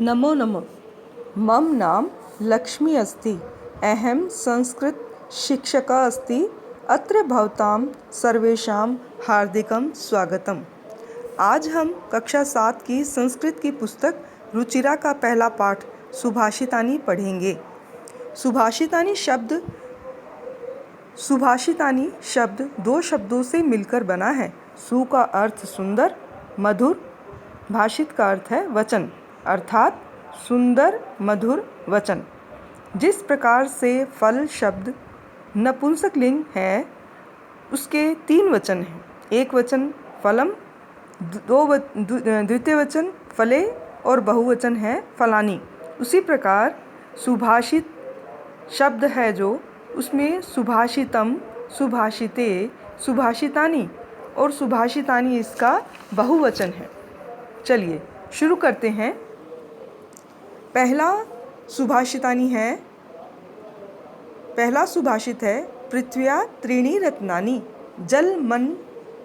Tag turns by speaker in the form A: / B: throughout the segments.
A: नमो नमः। मम नाम लक्ष्मी अस्ति। अहं संस्कृत शिक्षका अस्ति। अत्र भवतां सर्वेषां हार्दिकं स्वागतम्। आज हम कक्षा 7 की संस्कृत की पुस्तक रुचिरा का पहला पाठ सुभाषितानि पढ़ेंगे। सुभाषितानि शब्द दो शब्दों से मिलकर बना है। सु का अर्थ सुंदर, मधुर, भाषित का अर्थ है वचन, अर्थात सुंदर मधुर वचन। जिस प्रकार से फल शब्द नपुंसकलिंग है, उसके 3 वचन हैं। एक वचन फलम, द्वितीय वचन फले और बहुवचन है फलानी। उसी प्रकार सुभाषित शब्द है जो, उसमें सुभाषितम, सुभाषिते, सुभाषितानि और सुभाषितानि इसका बहुवचन है। चलिए शुरू करते हैं। पहला सुभाषित है पृथ्व्या त्रीणि रत्नानि जल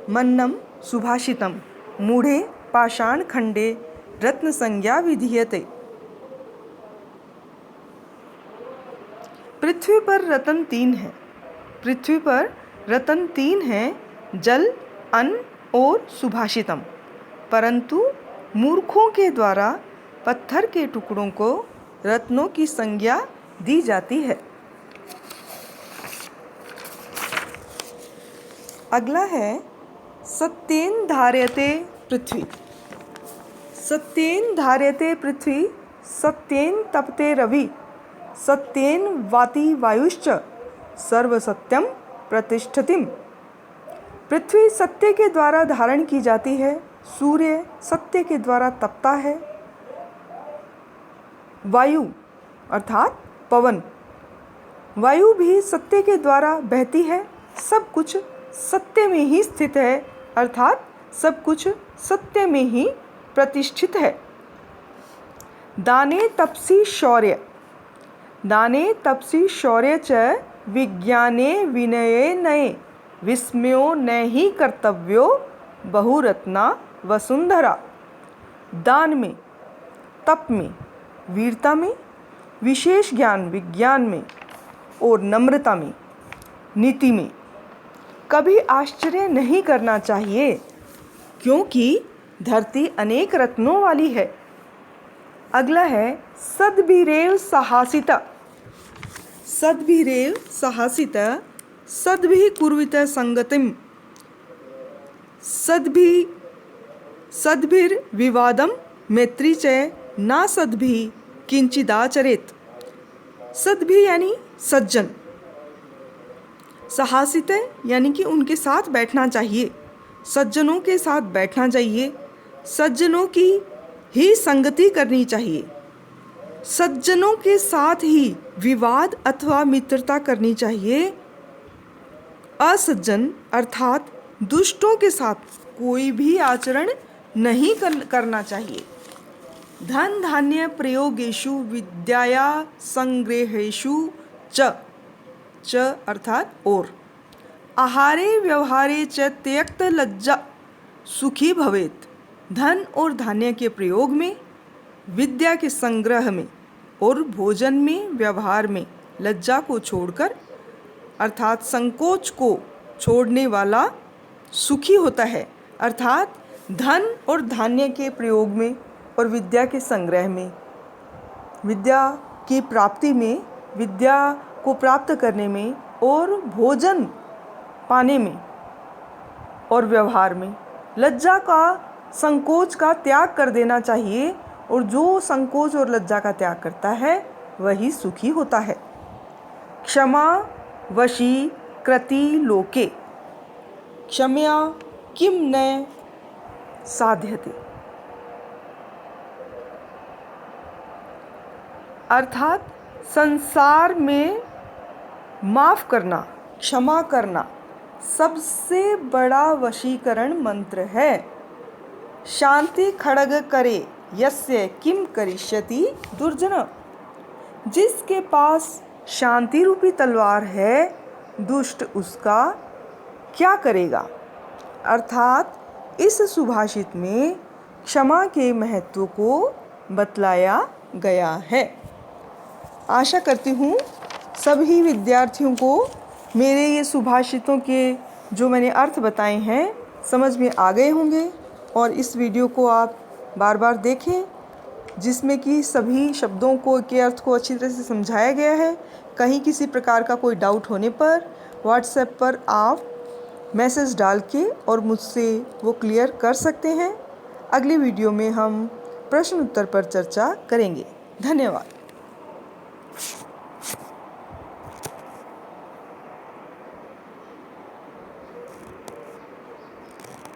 A: मन्नम सुभाषितम मूढ़े पाषाण खंडे रत्न संज्ञा विधीयते। पृथ्वी पर रत्न 3 हैं, जल, अन्न और सुभाषितम। परंतु मूर्खों के द्वारा पत्थर के टुकड़ों को रत्नों की संज्ञा दी जाती है। अगला है सत्येन धार्यते पृथ्वी। सत्येन धार्यते पृथ्वी, सत्येन तपते रवि, सत्येन वाति वायुश्च सर्वसत्यम प्रतिष्ठतिम। पृथ्वी सत्य के द्वारा धारण की जाती है, सूर्य सत्य के द्वारा तपता है, वायु अर्थात पवन, वायु भी सत्य के द्वारा बहती है। सब कुछ सत्य में ही स्थित है, अर्थात सब कुछ सत्य में ही प्रतिष्ठित है। दाने तपसि शौर्य च विज्ञाने विनये नये विस्मयो न ही कर्तव्यो बहुरत्ना वसुंधरा। दान में, तप में, वीरता में, विशेष ज्ञान विज्ञान में और नम्रता में, नीति में कभी आश्चर्य नहीं करना चाहिए, क्योंकि धरती अनेक रत्नों वाली है। अगला है सद्भिरेव सहासिता। सद्भिः कुर्वित संगतिम, सद्भिर्विवादम मैत्री च ना सद्भिः किंचिदाचरेत। सद्भिः यानी सज्जन, सहासित यानी कि उनके साथ बैठना चाहिए, सज्जनों के साथ बैठना चाहिए, सज्जनों की ही संगति करनी चाहिए, सज्जनों के साथ ही विवाद अथवा मित्रता करनी चाहिए। असज्जन अर्थात दुष्टों के साथ कोई भी आचरण नहीं करना चाहिए। धन धान्य प्रयोगेषु विद्याया संग्रहेषु च अर्थात और, आहारे व्यवहारे च त्यक्त लज्जा सुखी भवेत। धन और धान्य के प्रयोग में, विद्या के संग्रह में और भोजन में, व्यवहार में लज्जा को छोड़कर अर्थात संकोच को छोड़ने वाला सुखी होता है। अर्थात धन और धान्य के प्रयोग में और विद्या के संग्रह में, विद्या की प्राप्ति में, विद्या को प्राप्त करने में और भोजन पाने में और व्यवहार में लज्जा का, संकोच का त्याग कर देना चाहिए। और जो संकोच और लज्जा का त्याग करता है वही सुखी होता है। क्षमा वशी कृति लोके क्षमया किम न साध्यते। अर्थात संसार में माफ़ करना, क्षमा करना सबसे बड़ा वशीकरण मंत्र है। शांति खड्ग करे यस्य किम करिष्यति दुर्जन। जिसके पास शांति रूपी तलवार है, दुष्ट उसका क्या करेगा। अर्थात इस सुभाषित में क्षमा के महत्व को बतलाया गया है। आशा करती हूँ सभी विद्यार्थियों को मेरे ये सुभाषितों के जो मैंने अर्थ बताए हैं समझ में आ गए होंगे और इस वीडियो को आप बार बार देखें जिसमें कि सभी शब्दों को के अर्थ को अच्छी तरह से समझाया गया है। कहीं किसी प्रकार का कोई डाउट होने पर व्हाट्सएप पर आप मैसेज डाल के और मुझसे वो क्लियर कर सकते हैं। अगले वीडियो में हम प्रश्न उत्तर पर चर्चा करेंगे। धन्यवाद।